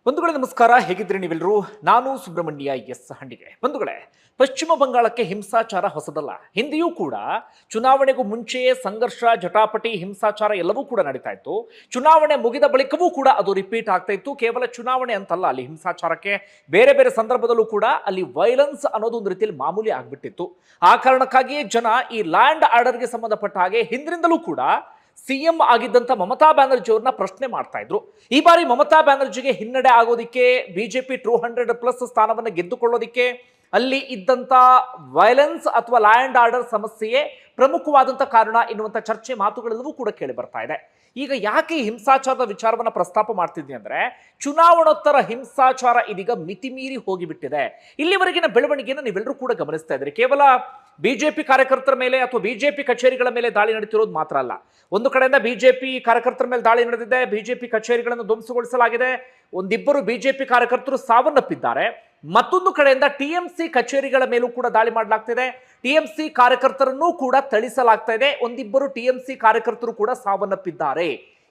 ಬಂಧುಗಳೇ ನಮಸ್ಕಾರ, ಹೇಗಿದ್ರಿ ನೀವೆಲ್ಲರೂ? ನಾನು ಸುಬ್ರಹ್ಮಣ್ಯ ಎಸ್ ಹಂಡಿಗೆ. ಬಂಧುಗಳೇ, ಪಶ್ಚಿಮ ಬಂಗಾಳಕ್ಕೆ ಹಿಂಸಾಚಾರ ಹೊಸದಲ್ಲ. ಹಿಂದೆಯೂ ಕೂಡ ಚುನಾವಣೆಗೂ ಮುಂಚೆಯೇ ಸಂಘರ್ಷ, ಜಟಾಪಟಿ, ಹಿಂಸಾಚಾರ ಎಲ್ಲವೂ ಕೂಡ ನಡೀತಾ ಇತ್ತು. ಚುನಾವಣೆ ಮುಗಿದ ಬಳಿಕವೂ ಕೂಡ ಅದು ರಿಪೀಟ್ ಆಗ್ತಾ ಇತ್ತು. ಕೇವಲ ಚುನಾವಣೆ ಅಂತಲ್ಲ, ಅಲ್ಲಿ ಹಿಂಸಾಚಾರಕ್ಕೆ ಬೇರೆ ಬೇರೆ ಸಂದರ್ಭದಲ್ಲೂ ಕೂಡ ಅಲ್ಲಿ ವೈಲೆನ್ಸ್ ಅನ್ನೋದು ಒಂದು ರೀತಿಯಲ್ಲಿ ಮಾಮೂಲಿ ಆಗ್ಬಿಟ್ಟಿತ್ತು. ಆ ಕಾರಣಕ್ಕಾಗಿಯೇ ಜನ ಈ ಲ್ಯಾಂಡ್ ಆರ್ಡರ್ಗೆ ಸಂಬಂಧಪಟ್ಟ ಹಾಗೆ ಹಿಂದಿನಿಂದಲೂ ಕೂಡ ಸಿಎಂ ಆಗಿದ್ದಂತ ಮಮತಾ ಬ್ಯಾನರ್ಜಿ ಅವ್ರನ್ನ ಪ್ರಶ್ನೆ ಮಾಡ್ತಾ ಇದ್ರು. ಈ ಬಾರಿ ಮಮತಾ ಬ್ಯಾನರ್ಜಿಗೆ ಹಿನ್ನಡೆ ಆಗೋದಿಕ್ಕೆ, ಬಿಜೆಪಿ 200+ ಸ್ಥಾನವನ್ನು ಗೆದ್ದುಕೊಳ್ಳೋದಿಕ್ಕೆ ಅಲ್ಲಿ ಇದ್ದಂತ ವೈಲೆನ್ಸ್ ಅಥವಾ ಲ್ಯಾಂಡ್ ಆರ್ಡರ್ ಸಮಸ್ಯೆಯೇ ಪ್ರಮುಖವಾದಂತ ಕಾರಣ ಎನ್ನುವಂತ ಚರ್ಚೆ ಮಾತುಗಳೆಲ್ಲವೂ ಕೂಡ ಕೇಳಿ ಬರ್ತಾ ಇದೆ. ಈಗ ಯಾಕೆ ಈ ಹಿಂಸಾಚಾರದ ವಿಚಾರವನ್ನ ಪ್ರಸ್ತಾಪ ಮಾಡ್ತಿದ್ವಿ ಅಂದ್ರೆ, ಚುನಾವಣೋತ್ತರ ಹಿಂಸಾಚಾರ ಇದೀಗ ಮಿತಿಮೀರಿ ಹೋಗಿಬಿಟ್ಟಿದೆ. ಇಲ್ಲಿವರೆಗಿನ ಬೆಳವಣಿಗೆಯನ್ನು ನೀವೆಲ್ಲರೂ ಕೂಡ ಗಮನಿಸ್ತಾ ಇದ್ರಿ. ಕೇವಲ ಬಿಜೆಪಿ ಕಾರ್ಯಕರ್ತರ ಮೇಲೆ ಅಥವಾ ಬಿಜೆಪಿ ಕಚೇರಿಗಳ ಮೇಲೆ ದಾಳಿ ನಡೀತಿರೋದು ಮಾತ್ರ ಅಲ್ಲ. ಒಂದು ಕಡೆಯಿಂದ ಬಿಜೆಪಿ ಕಾರ್ಯಕರ್ತರ ಮೇಲೆ ದಾಳಿ ನಡೆದಿದೆ, ಬಿಜೆಪಿ ಕಚೇರಿಗಳನ್ನು ಧ್ವಂಸಗೊಳಿಸಲಾಗಿದೆ, ಒಂದಿಬ್ಬರು ಬಿಜೆಪಿ ಕಾರ್ಯಕರ್ತರು ಸಾವನ್ನಪ್ಪಿದ್ದಾರೆ. ಮತ್ತೊಂದು ಕಡೆಯಿಂದ ಟಿಎಂಸಿ ಕಚೇರಿಗಳ ಮೇಲೂ ಕೂಡ ದಾಳಿ ಮಾಡಲಾಗ್ತಿದೆ, ಟಿಎಂಸಿ ಕಾರ್ಯಕರ್ತರನ್ನೂ ಕೂಡ ಥಳಿಸಲಾಗ್ತಾ ಇದೆ, ಒಂದಿಬ್ಬರು ಟಿಎಂಸಿ ಕಾರ್ಯಕರ್ತರು ಕೂಡ ಸಾವನ್ನಪ್ಪಿದ್ದಾರೆ.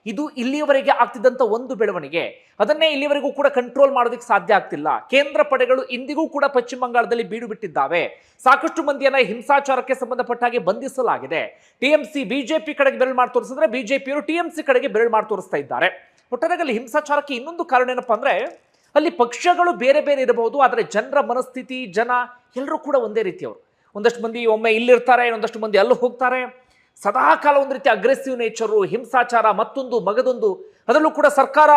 ಇದು ಇಲ್ಲಿಯವರೆಗೆ ಆಗ್ತಿದ್ದಂತ ಒಂದು ಬೆಳವಣಿಗೆ. ಅದನ್ನೇ ಇಲ್ಲಿವರೆಗೂ ಕೂಡ ಕಂಟ್ರೋಲ್ ಮಾಡೋದಕ್ಕೆ ಸಾಧ್ಯ ಆಗ್ತಿಲ್ಲ. ಕೇಂದ್ರ ಪಡೆಗಳು ಇಂದಿಗೂ ಕೂಡ ಪಶ್ಚಿಮ ಬಂಗಾಳದಲ್ಲಿ ಬೀಡು ಬಿಟ್ಟಿದ್ದಾವೆ. ಸಾಕಷ್ಟು ಮಂದಿಯನ್ನ ಹಿಂಸಾಚಾರಕ್ಕೆ ಸಂಬಂಧಪಟ್ಟ ಹಾಗೆ ಬಂಧಿಸಲಾಗಿದೆ. ಟಿಎಂಸಿ ಬಿಜೆಪಿ ಕಡೆಗೆ ಬೆರಳು ಮಾಡಿ ತೋರಿಸಿದ್ರೆ, ಬಿಜೆಪಿಯವರು ಟಿಎಂಸಿ ಕಡೆಗೆ ಬೆರಳು ಮಾಡಿ ತೋರಿಸ್ತಾ ಇದ್ದಾರೆ. ಒಟ್ಟಾರೆ ಅಲ್ಲಿ ಹಿಂಸಾಚಾರಕ್ಕೆ ಇನ್ನೊಂದು ಕಾರಣ ಏನಪ್ಪಾ ಅಂದ್ರೆ, ಅಲ್ಲಿ ಪಕ್ಷಗಳು ಬೇರೆ ಬೇರೆ ಇರಬಹುದು, ಆದರೆ ಜನರ ಮನಸ್ಥಿತಿ, ಜನ ಎಲ್ಲರೂ ಕೂಡ ಒಂದೇ ರೀತಿಯವರು. ಒಂದಷ್ಟು ಮಂದಿ ಒಮ್ಮೆ ಇಲ್ಲಿರ್ತಾರೆ, ಇನ್ನೊಂದಷ್ಟು ಮಂದಿ ಅಲ್ಲಿ ಹೋಗ್ತಾರೆ. ಸದಾ ಕಾಲ ಒಂದು ರೀತಿ ಅಗ್ರೆಸಿವ್ ನೇಚರು, ಹಿಂಸಾಚಾರ, ಮತ್ತೊಂದು ಮಗದೊಂದು. ಅದರಲ್ಲೂ ಕೂಡ ಸರ್ಕಾರ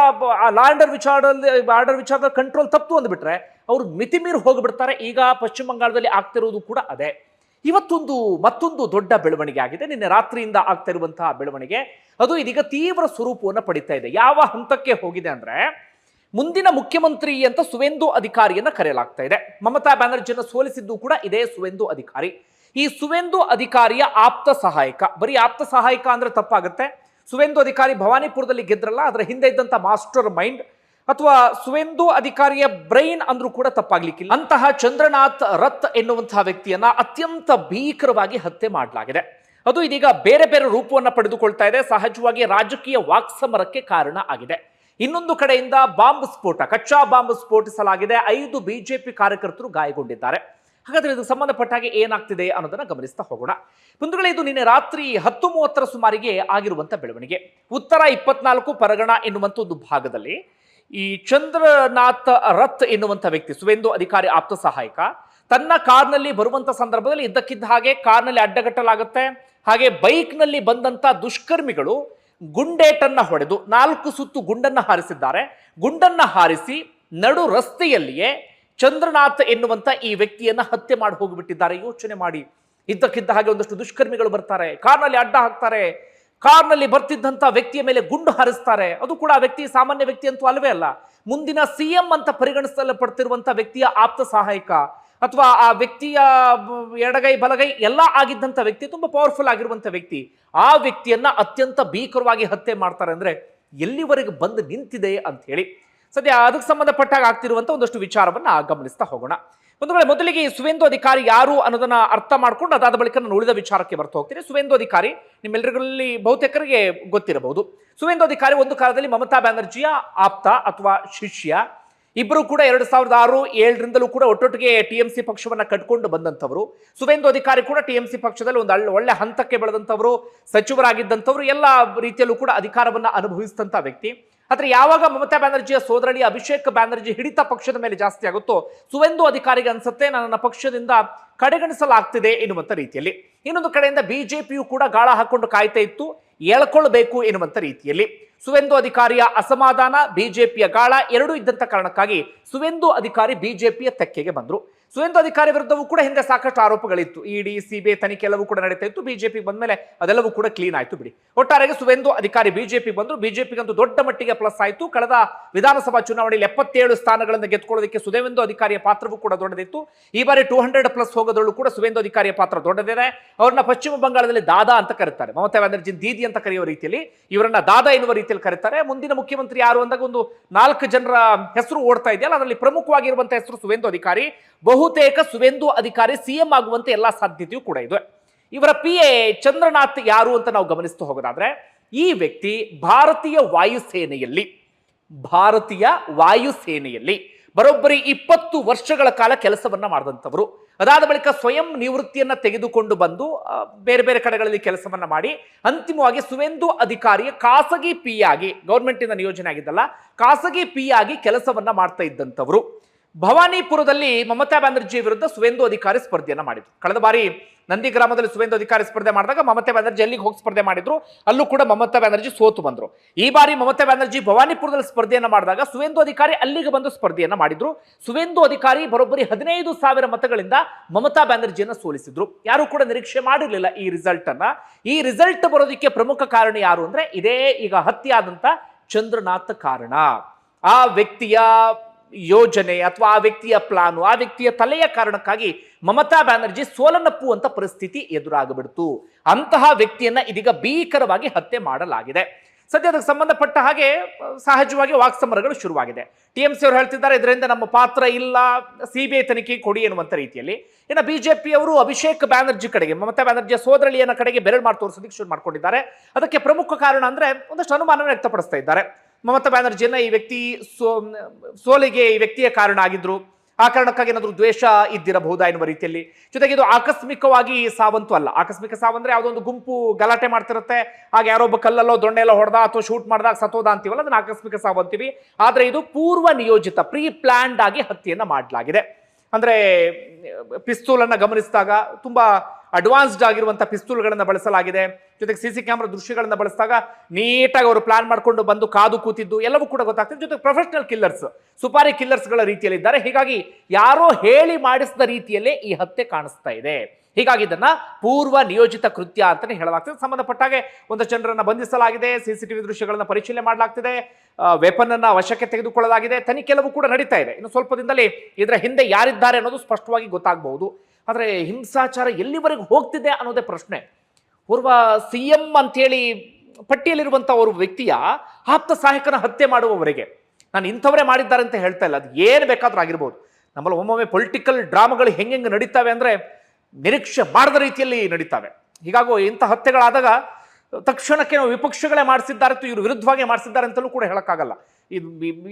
ಆರ್ಡರ್ ವಿಚಾರದಲ್ಲಿ ಕಂಟ್ರೋಲ್ ತಪ್ಪು ಅಂದ್ಬಿಟ್ರೆ ಅವರು ಮಿತಿ ಮೀರಿ ಹೋಗಿಬಿಡ್ತಾರೆ. ಈಗ ಪಶ್ಚಿಮ ಬಂಗಾಳದಲ್ಲಿ ಆಗ್ತಿರೋದು ಕೂಡ ಅದೇ. ಮತ್ತೊಂದು ದೊಡ್ಡ ಬೆಳವಣಿಗೆ ಆಗಿದೆ, ನಿನ್ನೆ ರಾತ್ರಿಯಿಂದ ಆಗ್ತಾ ಇರುವಂತಹ ಬೆಳವಣಿಗೆ. ಅದು ಇದೀಗ ತೀವ್ರ ಸ್ವರೂಪವನ್ನು ಪಡಿತಾ ಇದೆ. ಯಾವ ಹಂತಕ್ಕೆ ಹೋಗಿದೆ ಅಂದ್ರೆ, ಮುಂದಿನ ಮುಖ್ಯಮಂತ್ರಿ ಅಂತ ಸುವೇಂದು ಅಧಿಕಾರಿಯನ್ನ ಕರೆಯಲಾಗ್ತಾ ಇದೆ. ಮಮತಾ ಬ್ಯಾನರ್ಜಿಯನ್ನು ಸೋಲಿಸಿದ್ದು ಕೂಡ ಇದೇ ಸುವೇಂದು ಅಧಿಕಾರಿ. ಈ ಸುವೇಂದು ಅಧಿಕಾರಿಯ ಆಪ್ತ ಸಹಾಯಕ, ಬರೀ ಆಪ್ತ ಸಹಾಯಕ ಅಂದ್ರೆ ತಪ್ಪಾಗುತ್ತೆ. ಸುವೇಂದು ಅಧಿಕಾರಿ ಭವಾನಿಪುರದಲ್ಲಿ ಗೆದ್ರಲ್ಲ, ಅದರ ಹಿಂದೆ ಇದ್ದಂತ ಮಾಸ್ಟರ್ ಮೈಂಡ್ ಅಥವಾ ಸುವೇಂದು ಅಧಿಕಾರಿಯ ಬ್ರೈನ್ ಅಂದ್ರೂ ಕೂಡ ತಪ್ಪಾಗ್ಲಿಕ್ಕಿಲ್ಲ. ಅಂತಹ ಚಂದ್ರನಾಥ್ ರಥ್ ಎನ್ನುವಂತಹ ವ್ಯಕ್ತಿಯನ್ನ ಅತ್ಯಂತ ಭೀಕರವಾಗಿ ಹತ್ಯೆ ಮಾಡಲಾಗಿದೆ. ಅದು ಇದೀಗ ಬೇರೆ ಬೇರೆ ರೂಪವನ್ನ ಪಡೆದುಕೊಳ್ತಾ ಇದೆ. ಸಹಜವಾಗಿ ರಾಜಕೀಯ ವಾಕ್ಸಮರಕ್ಕೆ ಕಾರಣ ಆಗಿದೆ. ಇನ್ನೊಂದು ಕಡೆಯಿಂದ ಬಾಂಬ್ ಸ್ಫೋಟ, ಕಚ್ಚಾ ಬಾಂಬ್ ಸ್ಫೋಟಿಸಲಾಗಿದೆ. 5 ಬಿಜೆಪಿ ಕಾರ್ಯಕರ್ತರು ಗಾಯಗೊಂಡಿದ್ದಾರೆ. ಹಾಗಾದ್ರೆ ಇದಕ್ಕೆ ಸಂಬಂಧಪಟ್ಟ ಹಾಗೆ ಏನಾಗ್ತಿದೆ ಅನ್ನೋದನ್ನ ಗಮನಿಸ್ತಾ ಹೋಗೋಣ. ಬಂಧುಗಳೇ, ಇದು ನಿನ್ನೆ ರಾತ್ರಿ 10:30 ಸುಮಾರಿಗೆ ಆಗಿರುವಂತ ಬೆಳವಣಿಗೆ. ಉತ್ತರ 24 ಪರಗಣ ಎನ್ನುವಂತ ಒಂದು ಭಾಗದಲ್ಲಿ ಈ ಚಂದ್ರನಾಥ್ ರಥ್ ಎನ್ನುವಂತ ವ್ಯಕ್ತಿ, ಸುವೇಂದು ಅಧಿಕಾರಿ ಆಪ್ತ ಸಹಾಯಕ, ತನ್ನ ಕಾರ್ನಲ್ಲಿ ಬರುವಂತ ಸಂದರ್ಭದಲ್ಲಿ ಇದ್ದಕ್ಕಿದ್ದ ಹಾಗೆ ಕಾರ್ನಲ್ಲಿ ಅಡ್ಡಗಟ್ಟಲಾಗುತ್ತೆ. ಹಾಗೆ ಬೈಕ್ನಲ್ಲಿ ಬಂದಂತ ದುಷ್ಕರ್ಮಿಗಳು ಗುಂಡೇಟನ್ನ ಹೊಡೆದು 4 ಸುತ್ತು ಗುಂಡನ್ನ ಹಾರಿಸಿದ್ದಾರೆ. ಗುಂಡನ್ನ ಹಾರಿಸಿ ನಡು ರಸ್ತೆಯಲ್ಲಿಯೇ ಚಂದ್ರನಾಥ್ ಎನ್ನುವಂತ ಈ ವ್ಯಕ್ತಿಯನ್ನ ಹತ್ಯೆ ಮಾಡಿ ಹೋಗಿಬಿಟ್ಟಿದ್ದಾರೆ. ಯೋಚನೆ ಮಾಡಿ, ಇದ್ದಕ್ಕಿದ್ದ ಹಾಗೆ ಒಂದಷ್ಟು ದುಷ್ಕರ್ಮಿಗಳು ಬರ್ತಾರೆ, ಕಾರ್ನಲ್ಲಿ ಅಡ್ಡ ಹಾಕ್ತಾರೆ, ಕಾರ್ನಲ್ಲಿ ಬರ್ತಿದ್ದಂತ ವ್ಯಕ್ತಿಯ ಮೇಲೆ ಗುಂಡು ಹಾರಿಸ್ತಾರೆ. ಅದು ಕೂಡ ಆ ವ್ಯಕ್ತಿ ಸಾಮಾನ್ಯ ವ್ಯಕ್ತಿ ಅಂತೂ ಅಲ್ವೇ ಅಲ್ಲ, ಮುಂದಿನ ಸಿಎಂ ಅಂತ ಪರಿಗಣಿಸಲ್ಪಡ್ತಿರುವಂತ ವ್ಯಕ್ತಿಯ ಆಪ್ತ ಸಹಾಯಕ ಅಥವಾ ಆ ವ್ಯಕ್ತಿಯ ಎಡಗೈ ಬಲಗೈ ಎಲ್ಲ ಆಗಿದ್ದಂಥ ವ್ಯಕ್ತಿ, ತುಂಬಾ ಪವರ್ಫುಲ್ ಆಗಿರುವಂಥ ವ್ಯಕ್ತಿ. ಆ ವ್ಯಕ್ತಿಯನ್ನ ಅತ್ಯಂತ ಭೀಕರವಾಗಿ ಹತ್ಯೆ ಮಾಡ್ತಾರೆ ಅಂದ್ರೆ ಎಲ್ಲಿವರೆಗೆ ಬಂದು ನಿಂತಿದೆ ಅಂತ ಹೇಳಿ ಸದ್ಯ ಅದಕ್ಕೆ ಸಂಬಂಧಪಟ್ಟಾಗ ಆಗ್ತಿರುವಂತ ಒಂದಷ್ಟು ವಿಚಾರವನ್ನ ಗಮನಿಸ್ತಾ ಹೋಗೋಣ. ಒಂದು ವೇಳೆ ಮೊದಲಿಗೆ ಈ ಸುವೇಂದು ಅಧಿಕಾರಿ ಯಾರು ಅನ್ನೋದನ್ನ ಅರ್ಥ ಮಾಡ್ಕೊಂಡು ಅದಾದ ಬಳಿಕ ನಾನು ಉಳಿದ ವಿಚಾರಕ್ಕೆ ಬರ್ತಾ ಹೋಗ್ತೀನಿ. ಸುವೇಂದು ಅಧಿಕಾರಿ ನಿಮ್ಮೆಲ್ಲರಲ್ಲಿ ಬಹುತೇಕರಿಗೆ ಗೊತ್ತಿರಬಹುದು. ಸುವೇಂದು ಅಧಿಕಾರಿ ಒಂದು ಕಾಲದಲ್ಲಿ ಮಮತಾ ಬ್ಯಾನರ್ಜಿಯ ಆಪ್ತ ಅಥವಾ ಶಿಷ್ಯ. ಇಬ್ಬರು ಕೂಡ 2006-7ರಿಂದಲೂ ಕೂಡ ಒಟ್ಟೊಟ್ಟಿಗೆ ಟಿಎಂಸಿ ಪಕ್ಷವನ್ನ ಕಟ್ಕೊಂಡು ಬಂದಂಥವರು. ಸುವೇಂದು ಅಧಿಕಾರಿ ಕೂಡ ಟಿಎಂಸಿ ಪಕ್ಷದಲ್ಲಿ ಒಂದು ಒಳ್ಳೆ ಹಂತಕ್ಕೆ ಬೆಳೆದಂಥವರು, ಸಚಿವರಾಗಿದ್ದಂಥವ್ರು, ಎಲ್ಲ ರೀತಿಯಲ್ಲೂ ಕೂಡ ಅಧಿಕಾರವನ್ನ ಅನುಭವಿಸಿದಂಥ ವ್ಯಕ್ತಿ. ಆದ್ರೆ ಯಾವಾಗ ಮಮತಾ ಬ್ಯಾನರ್ಜಿಯ ಸೋದರಳಿ ಅಭಿಷೇಕ್ ಬ್ಯಾನರ್ಜಿ ಹಿಡಿತ ಪಕ್ಷದ ಮೇಲೆ ಜಾಸ್ತಿ ಆಗುತ್ತೋ, ಸುವೇಂದು ಅಧಿಕಾರಿಗೆ ಅನ್ಸುತ್ತೆ ನನ್ನ ಪಕ್ಷದಿಂದ ಕಡೆಗಣಿಸಲಾಗ್ತಿದೆ ಎನ್ನುವಂತ ರೀತಿಯಲ್ಲಿ. ಇನ್ನೊಂದು ಕಡೆಯಿಂದ ಬಿಜೆಪಿಯು ಕೂಡ ಗಾಳ ಹಾಕೊಂಡು ಕಾಯ್ತಾ ಇತ್ತು, ಎಳ್ಕೊಳ್ಬೇಕು ಎನ್ನುವಂತ ರೀತಿಯಲ್ಲಿ. ಸುವೇಂದು ಅಧಿಕಾರಿಯ ಅಸಮಾಧಾನ, ಬಿಜೆಪಿಯ ಗಾಳ ಎರಡೂ ಇದ್ದಂತ ಕಾರಣಕ್ಕಾಗಿ ಸುವೇಂದು ಅಧಿಕಾರಿ ಬಿಜೆಪಿಯ ತೆಕ್ಕೆಗೆ ಬಂದ್ರು. ಸುವೇಂದು ಅಧಿಕಾರಿ ವಿರುದ್ಧವೂ ಕೂಡ ಹಿಂದೆ ಸಾಕಷ್ಟು ಆರೋಪಗಳಿತ್ತು. ಇಡಿ, ಸಿಬಿಐ ತನಿಖೆ ಎಲ್ಲವೂ ಕೂಡ ನಡೀತಾ ಇತ್ತು. ಬಿಜೆಪಿ ಬಂದ್ಮೇಲೆ ಅದೆಲ್ಲವೂ ಕೂಡ ಕ್ಲೀನ್ ಆಯ್ತು ಬಿಡಿ. ಒಟ್ಟಾರೆಗೆ ಸುವೇಂದು ಅಧಿಕಾರಿ ಬಿಜೆಪಿ ಬಂದ್ರು. ಬಿಜೆಪಿಗಂತೂ ದೊಡ್ಡ ಮಟ್ಟಿಗೆ ಪ್ಲಸ್ ಆಯ್ತು. ಕಳೆದ ವಿಧಾನಸಭಾ ಚುನಾವಣೆಯಲ್ಲಿ 77 ಸ್ಥಾನಗಳನ್ನು ಗೆದ್ದುಕೊಳ್ಳೋದಕ್ಕೆ ಸುವೇಂದು ಅಧಿಕಾರಿಯ ಪಾತ್ರವೂ ಕೂಡ ದೊಡ್ಡದಿತ್ತು. ಈ ಬಾರಿ 200+ ಹೋಗೋದ್ರಲ್ಲೂ ಕೂಡ ಸುವೇಂದು ಅಧಿಕಾರಿಯ ಪಾತ್ರ ದೊಡ್ಡದಿದೆ. ಅವ್ರನ್ನ ಪಶ್ಚಿಮ ಬಂಗಾಳದಲ್ಲಿ ದಾದಾ ಅಂತ ಕರೀತಾರೆ. ಮಮತಾ ಬ್ಯಾನರ್ಜಿ ದೀದಿ ಅಂತ ಕರೆಯುವ ರೀತಿಯಲ್ಲಿ ಇವರನ್ನ ದಾದಾ ಎನ್ನುವ ರೀತಿಯಲ್ಲಿ ಕರೀತಾರೆ. ಮುಂದಿನ ಮುಖ್ಯಮಂತ್ರಿ ಯಾರು ಅಂದಾಗ ಒಂದು 4 ಜನರ ಹೆಸರು ಓಡ್ತಾ ಇದೆಯಲ್ಲ, ಅದರಲ್ಲಿ ಪ್ರಮುಖವಾಗಿರುವಂತಹ ಹೆಸರು ಸುವೇಂದು ಅಧಿಕಾರಿ. ಬಹುತೇಕ ಸುವೇಂದು ಅಧಿಕಾರಿ ಸಿಎಂ ಆಗುವಂತೆ ಎಲ್ಲಾ ಸಾಧ್ಯತೆಯೂ ಕೂಡ ಇದೆ. ಇವರ PA ಚಂದ್ರನಾಥ್ ಯಾರು ಅಂತ ನಾವು ಗಮನಿಸ್ತಾ ಹೋಗೋದಾದ್ರೆ, ಈ ವ್ಯಕ್ತಿ ಭಾರತೀಯ ವಾಯುಸೇನೆಯಲ್ಲಿ ಭಾರತೀಯ ವಾಯುಸೇನೆಯಲ್ಲಿ ಬರೋಬ್ಬರಿ 20 ವರ್ಷಗಳ ಕಾಲ ಕೆಲಸವನ್ನ ಮಾಡಿದಂಥವರು. ಅದಾದ ಬಳಿಕ ಸ್ವಯಂ ನಿವೃತ್ತಿಯನ್ನ ತೆಗೆದುಕೊಂಡು ಬಂದು ಬೇರೆ ಬೇರೆ ಕಡೆಗಳಲ್ಲಿ ಕೆಲಸವನ್ನ ಮಾಡಿ ಅಂತಿಮವಾಗಿ ಸುವೇಂದು ಅಧಿಕಾರಿಯ ಖಾಸಗಿ ಪಿ ಆಗಿ, ಗೌರ್ಮೆಂಟಿಂದ ನಿಯೋಜನೆ ಆಗಿದ್ದಲ್ಲ, ಖಾಸಗಿ ಪಿ ಆಗಿ ಕೆಲಸವನ್ನ ಮಾಡ್ತಾ ಇದ್ದಂಥವರು. ಭವಾನಿಪುರದಲ್ಲಿ ಮಮತಾ ಬ್ಯಾನರ್ಜಿ ವಿರುದ್ಧ ಸುವೇಂದು ಅಧಿಕಾರಿ ಸ್ಪರ್ಧೆಯನ್ನ ಮಾಡಿದ್ರು. ಕಳೆದ ಬಾರಿ ನಂದಿಗ್ರಾಮದಲ್ಲಿ ಸುವೇಂದು ಅಧಿಕಾರಿ ಸ್ಪರ್ಧೆ ಮಾಡಿದಾಗ ಮಮತಾ ಬ್ಯಾನರ್ಜಿ ಎಲ್ಲಿಗೆ ಹೋಗಿ ಸ್ಪರ್ಧೆ ಮಾಡಿದ್ರು, ಅಲ್ಲೂ ಕೂಡ ಮಮತಾ ಬ್ಯಾನರ್ಜಿ ಸೋತು ಬಂದ್ರು. ಈ ಬಾರಿ ಮಮತಾ ಬ್ಯಾನರ್ಜಿ ಭವಾನಿಪುರದಲ್ಲಿ ಸ್ಪರ್ಧೆಯನ್ನ ಮಾಡಿದಾಗ ಸುವೇಂದು ಅಧಿಕಾರಿ ಅಲ್ಲಿಗೆ ಬಂದು ಸ್ಪರ್ಧೆಯನ್ನ ಮಾಡಿದ್ರು. ಸುವೇಂದು ಅಧಿಕಾರಿ ಬರೋಬ್ಬರಿ 15,000 ಮತಗಳಿಂದ ಮಮತಾ ಬ್ಯಾನರ್ಜಿಯನ್ನ ಸೋಲಿಸಿದ್ರು. ಯಾರು ಕೂಡ ನಿರೀಕ್ಷೆ ಮಾಡಿರಲಿಲ್ಲ ಈ ರಿಸಲ್ಟ್ ಅನ್ನ. ಈ ರಿಸಲ್ಟ್ ಬರೋದಕ್ಕೆ ಪ್ರಮುಖ ಕಾರಣ ಯಾರು ಅಂದ್ರೆ ಇದೇ ಈಗ ಹತ್ಯೆ ಆದಂತ ಚಂದ್ರನಾಥ್ ಕಾರಣ. ಆ ವ್ಯಕ್ತಿಯ ಯೋಜನೆ ಅಥವಾ ಆ ವ್ಯಕ್ತಿಯ ಪ್ಲಾನು, ಆ ವ್ಯಕ್ತಿಯ ತಲೆಯ ಕಾರಣಕ್ಕಾಗಿ ಮಮತಾ ಬ್ಯಾನರ್ಜಿ ಸೋಲನ್ನಪ್ಪುವಂತ ಪರಿಸ್ಥಿತಿ ಎದುರಾಗಬಿಡ್ತು. ಅಂತಹ ವ್ಯಕ್ತಿಯನ್ನ ಇದೀಗ ಭೀಕರವಾಗಿ ಹತ್ಯೆ ಮಾಡಲಾಗಿದೆ. ಸದ್ಯ ಅದಕ್ಕೆ ಸಂಬಂಧಪಟ್ಟ ಹಾಗೆ ಸಹಜವಾಗಿ ವಾಕ್ಸಮರಗಳು ಶುರುವಾಗಿದೆ. ಟಿಎಂಸಿ ಅವರು ಹೇಳ್ತಿದ್ದಾರೆ ಇದರಿಂದ ನಮ್ಮ ಪಾತ್ರ ಇಲ್ಲ, ಸಿಬಿಐ ತನಿಖೆ ಕೊಡಿ ಎನ್ನುವಂತ ರೀತಿಯಲ್ಲಿ. ಇನ್ನು ಬಿಜೆಪಿ ಅವರು ಅಭಿಷೇಕ್ ಬ್ಯಾನರ್ಜಿ ಕಡೆಗೆ, ಮಮತಾ ಬ್ಯಾನರ್ಜಿಯ ಸೋದರಳಿಯನ ಕಡೆಗೆ ಬೆರಳು ಮಾಡಿ ತೋರಿಸೋದಕ್ಕೆ ಶುರು ಮಾಡ್ಕೊಂಡಿದ್ದಾರೆ. ಅದಕ್ಕೆ ಪ್ರಮುಖ ಕಾರಣ ಅಂದ್ರೆ ಒಂದಷ್ಟು ಅನುಮಾನವನ್ನು ವ್ಯಕ್ತಪಡಿಸ್ತಾ ಇದ್ದಾರೆ. ಮಮತಾ ಬ್ಯಾನರ್ಜಿಯನ್ನ ಈ ವ್ಯಕ್ತಿ ಸೋಲಿಗೆ ಈ ವ್ಯಕ್ತಿಯ ಕಾರಣ ಆಗಿದ್ರು, ಆ ಕಾರಣಕ್ಕಾಗಿ ಏನಾದರೂ ದ್ವೇಷ ಇದ್ದಿರಬಹುದಾ ಎನ್ನುವ ರೀತಿಯಲ್ಲಿ. ಜೊತೆಗೆ ಇದು ಆಕಸ್ಮಿಕವಾಗಿ ಸಾವಂತೂ ಅಲ್ಲ. ಆಕಸ್ಮಿಕ ಸಾವಂದ್ರೆ ಯಾವುದೋ ಒಂದು ಗುಂಪು ಗಲಾಟೆ ಮಾಡ್ತಿರುತ್ತೆ, ಹಾಗೆ ಯಾರೊಬ್ಬ ಕಲ್ಲಲ್ಲೋ ದೊಣ್ಣೆಲ್ಲೋ ಹೊಡೆದ ಅಥವಾ ಶೂಟ್ ಮಾಡಿದಾಗ ಸತೋದ ಅಂತೀವಲ್ಲ, ಅದನ್ನ ಆಕಸ್ಮಿಕ ಸಾವು ಅಂತೀವಿ. ಆದ್ರೆ ಇದು ಪೂರ್ವ ನಿಯೋಜಿತ, ಪ್ರೀ ಪ್ಲಾನ್ಡ್ ಆಗಿ ಹತ್ಯೆಯನ್ನ ಮಾಡಲಾಗಿದೆ. ಅಂದ್ರೆ ಪಿಸ್ತೂಲನ್ನು ಗಮನಿಸಿದಾಗ ತುಂಬಾ ಅಡ್ವಾನ್ಸ್ಡ್ ಆಗಿರುವಂತಹ ಪಿಸ್ತೂಲ್ಗಳನ್ನು ಬಳಸಲಾಗಿದೆ. ಜೊತೆಗೆ ಸಿಸಿ ಕ್ಯಾಮೆರಾ ದೃಶ್ಯಗಳನ್ನು ಬಳಸಿದಾಗ ನೀಟಾಗಿ ಅವರು ಪ್ಲಾನ್ ಮಾಡ್ಕೊಂಡು ಬಂದು ಕಾದು ಕೂತಿದ್ದು ಎಲ್ಲವೂ ಕೂಡ ಗೊತ್ತಾಗ್ತದೆ. ಜೊತೆಗೆ ಪ್ರೊಫೆಷನಲ್ ಕಿಲ್ಲರ್ಸ್, ಸುಪಾರಿ ಕಿಲ್ಲರ್ಸ್ಗಳ ರೀತಿಯಲ್ಲಿ ಇದ್ದಾರೆ. ಹೀಗಾಗಿ ಯಾರೋ ಹೇಳಿ ಮಾಡಿಸಿದ ರೀತಿಯಲ್ಲೇ ಈ ಹತ್ಯೆ ಕಾಣಿಸ್ತಾ ಇದೆ. ಹೀಗಾಗಿ ಇದನ್ನ ಪೂರ್ವ ನಿಯೋಜಿತ ಕೃತ್ಯ ಅಂತಾನೆ ಹೇಳಲಾಗ್ತದೆ. ಸಂಬಂಧಪಟ್ಟಾಗೆ ಒಂದು ಜನರನ್ನ ಬಂಧಿಸಲಾಗಿದೆ, ಸಿಸಿಟಿವಿ ದೃಶ್ಯಗಳನ್ನ ಪರಿಶೀಲನೆ ಮಾಡಲಾಗ್ತಿದೆ, ವೆಪನ್ ಅನ್ನ ವಶಕ್ಕೆ ತೆಗೆದುಕೊಳ್ಳಲಾಗಿದೆ, ತನಿಖೆಲ್ಲವೂ ಕೂಡ ನಡೀತಾ ಇದೆ. ಇನ್ನು ಸ್ವಲ್ಪ ದಿನದಲ್ಲಿ ಇದರ ಹಿಂದೆ ಯಾರಿದ್ದಾರೆ ಅನ್ನೋದು ಸ್ಪಷ್ಟವಾಗಿ ಗೊತ್ತಾಗಬಹುದು. ಆದರೆ ಹಿಂಸಾಚಾರ ಎಲ್ಲಿವರೆಗೂ ಹೋಗ್ತಿದೆ ಅನ್ನೋದೇ ಪ್ರಶ್ನೆ. ಪೂರ್ವ ಸಿಎಂ ಅಂತೇಳಿ ಪಟ್ಟಿಯಲ್ಲಿರುವಂಥ ಒಂದು ವ್ಯಕ್ತಿಯ ಆಪ್ತ ಸಹಾಯಕನ ಹತ್ಯೆ ಮಾಡುವವರೆಗೆ ನಾನು ಇಂಥವರೇ ಮಾಡಿದ್ದಾರೆ ಅಂತ ಹೇಳ್ತಾ ಇಲ್ಲ, ಅದು ಏನು ಬೇಕಾದ್ರೂ ಆಗಿರ್ಬೋದು. ನಮ್ಮಲ್ಲಿ ಒಮ್ಮೊಮ್ಮೆ ಪೊಲಿಟಿಕಲ್ ಡ್ರಾಮಾಗಳು ಹೆಂಗೆ ನಡೀತಾವೆ ಅಂದರೆ ನಿರೀಕ್ಷೆ ಮಾಡದ ರೀತಿಯಲ್ಲಿ ನಡೀತಾವೆ. ಹೀಗಾಗಿ ಇಂಥ ಹತ್ಯೆಗಳಾದಾಗ ತಕ್ಷಣಕ್ಕೆ ನಾವು ವಿಪಕ್ಷಗಳೇ ಮಾಡಿಸಿದ್ದಾರೆ, ಇವರು ವಿರುದ್ಧವಾಗಿ ಮಾಡಿಸಿದ್ದಾರೆ ಅಂತಲೂ ಕೂಡ ಹೇಳೋಕ್ಕಾಗಲ್ಲ. ಇದು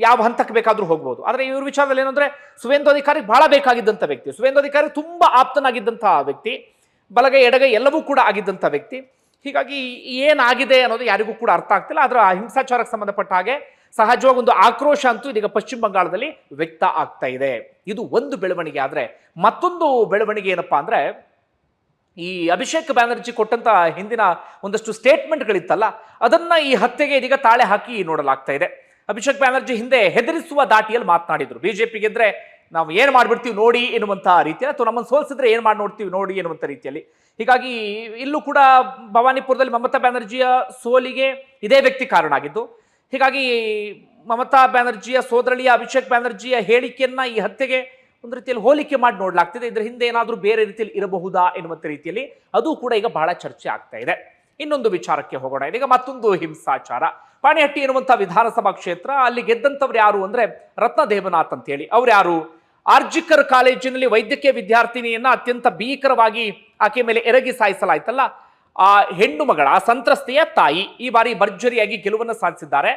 ಯಾವ ಹಂತಕ್ಕೆ ಬೇಕಾದರೂ ಹೋಗ್ಬೋದು. ಆದರೆ ಇವ್ರ ವಿಚಾರದಲ್ಲಿ ಏನಂದ್ರೆ ಸುವೇಂದು ಅಧಿಕಾರಿ ಬಹಳ ಬೇಕಾಗಿದ್ದಂಥ ವ್ಯಕ್ತಿ, ಸುವೇಂದು ಅಧಿಕಾರಿ ತುಂಬಾ ಆಪ್ತನಾಗಿದ್ದಂತಹ ವ್ಯಕ್ತಿ, ಬಲಗೈ ಎಡಗೈ ಎಲ್ಲವೂ ಕೂಡ ಆಗಿದ್ದಂಥ ವ್ಯಕ್ತಿ. ಹೀಗಾಗಿ ಏನಾಗಿದೆ ಅನ್ನೋದು ಯಾರಿಗೂ ಕೂಡ ಅರ್ಥ ಆಗ್ತಿಲ್ಲ. ಅದರ ಹಿಂಸಾಚಾರಕ್ಕೆ ಸಂಬಂಧಪಟ್ಟ ಹಾಗೆ ಸಹಜವಾಗಿ ಒಂದು ಆಕ್ರೋಶ ಅಂತೂ ಇದೀಗ ಪಶ್ಚಿಮ ಬಂಗಾಳದಲ್ಲಿ ವ್ಯಕ್ತ ಆಗ್ತಾ ಇದೆ. ಇದು ಒಂದು ಬೆಳವಣಿಗೆ. ಆದರೆ ಮತ್ತೊಂದು ಬೆಳವಣಿಗೆ ಏನಪ್ಪಾ ಅಂದ್ರೆ, ಈ ಅಭಿಷೇಕ್ ಬ್ಯಾನರ್ಜಿ ಕೊಟ್ಟಂತ ಹಿಂದಿನ ಒಂದಷ್ಟು ಸ್ಟೇಟ್ಮೆಂಟ್ಗಳಿತ್ತಲ್ಲ, ಅದನ್ನ ಈ ಹತ್ಯೆಗೆ ಇದೀಗ ತಾಳೆ ಹಾಕಿ ನೋಡಲಾಗ್ತಾ ಇದೆ. ಅಭಿಷೇಕ್ ಬ್ಯಾನರ್ಜಿ ಹಿಂದೆ ಹೆದರಿಸುವ ದಾಟಿಯಲ್ಲಿ ಮಾತನಾಡಿದ್ರು, ಬಿಜೆಪಿ ಗೆದ್ರೆ ನಾವು ಏನು ಮಾಡ್ಬಿಡ್ತೀವಿ ನೋಡಿ ಎನ್ನುವಂಥ ರೀತಿಯಲ್ಲಿ, ಅಥವಾ ನಮ್ಮನ್ನು ಸೋಲಿಸಿದ್ರೆ ಏನು ಮಾಡಿ ನೋಡ್ತೀವಿ ನೋಡಿ ಎನ್ನುವಂಥ ರೀತಿಯಲ್ಲಿ. ಹೀಗಾಗಿ ಇಲ್ಲೂ ಕೂಡ ಭವಾನಿಪುರದಲ್ಲಿ ಮಮತಾ ಬ್ಯಾನರ್ಜಿಯ ಸೋಲಿಗೆ ಇದೇ ವ್ಯಕ್ತಿ ಕಾರಣ ಆಗಿದ್ದು. ಹೀಗಾಗಿ ಮಮತಾ ಬ್ಯಾನರ್ಜಿಯ ಸೋದರಳಿಯ ಅಭಿಷೇಕ್ ಬ್ಯಾನರ್ಜಿಯ ಹೇಳಿಕೆಯನ್ನ ಈ ಹತ್ಯೆಗೆ ಒಂದು ರೀತಿಯಲ್ಲಿ ಹೋಲಿಕೆ ಮಾಡಿ ನೋಡಲಾಗ್ತಿದೆ. ಇದರ ಹಿಂದೆ ಏನಾದರೂ ಬೇರೆ ರೀತಿಯಲ್ಲಿ ಇರಬಹುದಾ ಎನ್ನುವಂಥ ರೀತಿಯಲ್ಲಿ ಅದು ಕೂಡ ಈಗ ಬಹಳ ಚರ್ಚೆ ಆಗ್ತಾ ಇದೆ. ಇನ್ನೊಂದು ವಿಚಾರಕ್ಕೆ ಹೋಗೋಣ. ಇದೀಗ ಮತ್ತೊಂದು ಹಿಂಸಾಚಾರ. ಪಾಣಿಹಟ್ಟಿ ಎನ್ನುವಂಥ ವಿಧಾನಸಭಾ ಕ್ಷೇತ್ರ, ಅಲ್ಲಿ ಗೆದ್ದಂಥವ್ರು ಯಾರು ಅಂದ್ರೆ ರತ್ನ ದೇವನಾಥ್ ಅಂತ ಹೇಳಿ. ಅವ್ರು ಯಾರು? ಆರ್ಜಿಕರ್ ಕಾಲೇಜಿನಲ್ಲಿ ವೈದ್ಯಕೀಯ ವಿದ್ಯಾರ್ಥಿನಿಯನ್ನ ಅತ್ಯಂತ ಭೀಕರವಾಗಿ ಆಕೆ ಮೇಲೆ ಎರಗಿ ಸಾಯಿಸಲಾಯ್ತಲ್ಲ, ಆ ಹೆಣ್ಣು ಮಗಳ, ಆ ಸಂತ್ರಸ್ತೆಯ ತಾಯಿ ಈ ಬಾರಿ ಭರ್ಜರಿಯಾಗಿ ಗೆಲುವನ್ನು ಸಾಧಿಸಿದ್ದಾರೆ.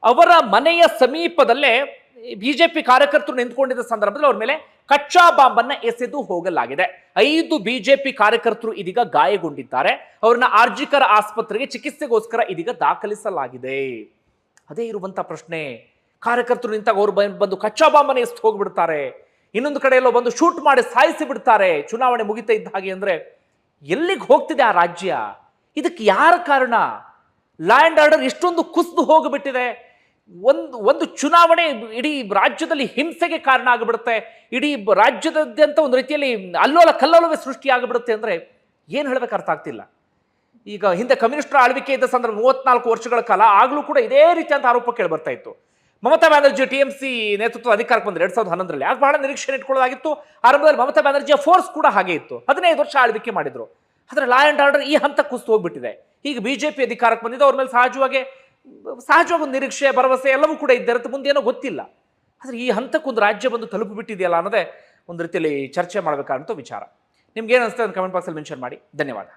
ಅವರ ಮನೆಯ ಸಮೀಪದಲ್ಲೇ ಬಿಜೆಪಿ ಕಾರ್ಯಕರ್ತರು ನಿಂತ್ಕೊಂಡಿದ್ದ ಸಂದರ್ಭದಲ್ಲಿ ಅವ್ರ ಮೇಲೆ ಕಚ್ಚಾ ಬಾಂಬ್ ಅನ್ನ ಎಸೆದು ಹೋಗಲಾಗಿದೆ. 5 ಬಿಜೆಪಿ ಕಾರ್ಯಕರ್ತರು ಇದೀಗ ಗಾಯಗೊಂಡಿದ್ದಾರೆ. ಅವ್ರನ್ನ ಆರ್ಜಿಕರ್ ಆಸ್ಪತ್ರೆಗೆ ಚಿಕಿತ್ಸೆಗೋಸ್ಕರ ಇದೀಗ ದಾಖಲಿಸಲಾಗಿದೆ. ಅದೇ ಇರುವಂತ ಪ್ರಶ್ನೆ, ಕಾರ್ಯಕರ್ತರು ನಿಂತಾಗ ಅವ್ರು ಬಂದು ಕಚ್ಚಾ ಬಾಂಬ್ ಅನ್ನ ಎಸೆದು ಹೋಗ್ಬಿಡ್ತಾರೆ, ಇನ್ನೊಂದು ಕಡೆಯಲ್ಲೋ ಬಂದು ಶೂಟ್ ಮಾಡಿ ಸಾಯಿಸಿ ಬಿಡ್ತಾರೆ ಚುನಾವಣೆ ಮುಗಿತಾ ಇದ್ದ ಹಾಗೆ. ಅಂದ್ರೆ ಎಲ್ಲಿಗೆ ಹೋಗ್ತಿದೆ ಆ ರಾಜ್ಯ? ಇದಕ್ಕೆ ಯಾರ ಕಾರಣ? ಲಾ ಅಂಡ್ ಆರ್ಡರ್ ಇಷ್ಟೊಂದು ಕುಸಿದು ಹೋಗಿಬಿಟ್ಟಿದೆ. ಒಂದು ಚುನಾವಣೆ ಇಡೀ ರಾಜ್ಯದಲ್ಲಿ ಹಿಂಸೆಗೆ ಕಾರಣ ಆಗಿಬಿಡುತ್ತೆ, ಇಡೀ ರಾಜ್ಯದಾದ್ಯಂತ ಒಂದು ರೀತಿಯಲ್ಲಿ ಅಲ್ಲೋಲ ಕಲ್ಲೋಲವೇ ಸೃಷ್ಟಿ ಆಗಿಬಿಡುತ್ತೆ. ಅಂದ್ರೆ ಏನು ಹೇಳ್ಬೇಕು ಅರ್ಥ ಆಗ್ತಿಲ್ಲ. ಈಗ ಹಿಂದೆ ಕಮ್ಯುನಿಸ್ಟರ ಆಳ್ವಿಕೆ ಇದ್ದ ಸಂದರ್ಭ 34 ವರ್ಷಗಳ ಕಾಲ ಆಗ್ಲೂ ಕೂಡ ಇದೇ ರೀತಿಯಂತ ಆರೋಪ ಕೇಳಿ ಬರ್ತಾ ಇತ್ತು. ಮಮತಾ ಬ್ಯಾನರ್ಜಿ ಟಿಎಂಸಿ ನೇತೃತ್ವ ಅಧಿಕಾರಕ್ಕೆ ಬಂದ್ರೆ 2011ರಲ್ಲಿ ಆಗ ಬಹಳ ನಿರೀಕ್ಷೆ ಇಟ್ಕೊಳ್ಳೋದಾಗಿತ್ತು. ಆರಂಭದಲ್ಲಿ ಮಮತಾ ಬ್ಯಾನರ್ಜಿಯ ಫೋರ್ಸ್ ಕೂಡ ಹಾಗೆ ಇತ್ತು, 15 ವರ್ಷ ಆಳ್ವಿಕೆ ಮಾಡಿದ್ರು. ಆದ್ರೆ ಲಾ ಅಂಡ್ ಆರ್ಡರ್ ಈ ಹಂತ ಕುಸಿದು ಹೋಗ್ಬಿಟ್ಟಿದೆ. ಈಗ ಬಿಜೆಪಿ ಅಧಿಕಾರಕ್ಕೆ ಬಂದಿದೆ, ಅವ್ರ ಮೇಲೆ ಸಹಜವಾಗಿ ಒಂದು ನಿರೀಕ್ಷೆ, ಭರವಸೆ ಎಲ್ಲವೂ ಕೂಡ ಇದ್ದಿರುತ್ತೆ, ಮುಂದೇನೋ ಗೊತ್ತಿಲ್ಲ. ಆದ್ರೆ ಈ ಹಂತಕ್ಕೊಂದು ರಾಜ್ಯ ಬಂದು ತಲುಪಿಬಿಟ್ಟಿದೆಯಲ್ಲ ಅನ್ನೋದೇ ಒಂದು ರೀತಿಯಲ್ಲಿ ಚರ್ಚೆ ಮಾಡಬೇಕಾದಂಥ ವಿಚಾರ. ನಿಮ್ಗೆ ಏನು ಅನಿಸ್ತದೆ ಕಮೆಂಟ್ ಬಾಕ್ಸಲ್ಲಿ ಮೆನ್ಷನ್ ಮಾಡಿ. ಧನ್ಯವಾದ.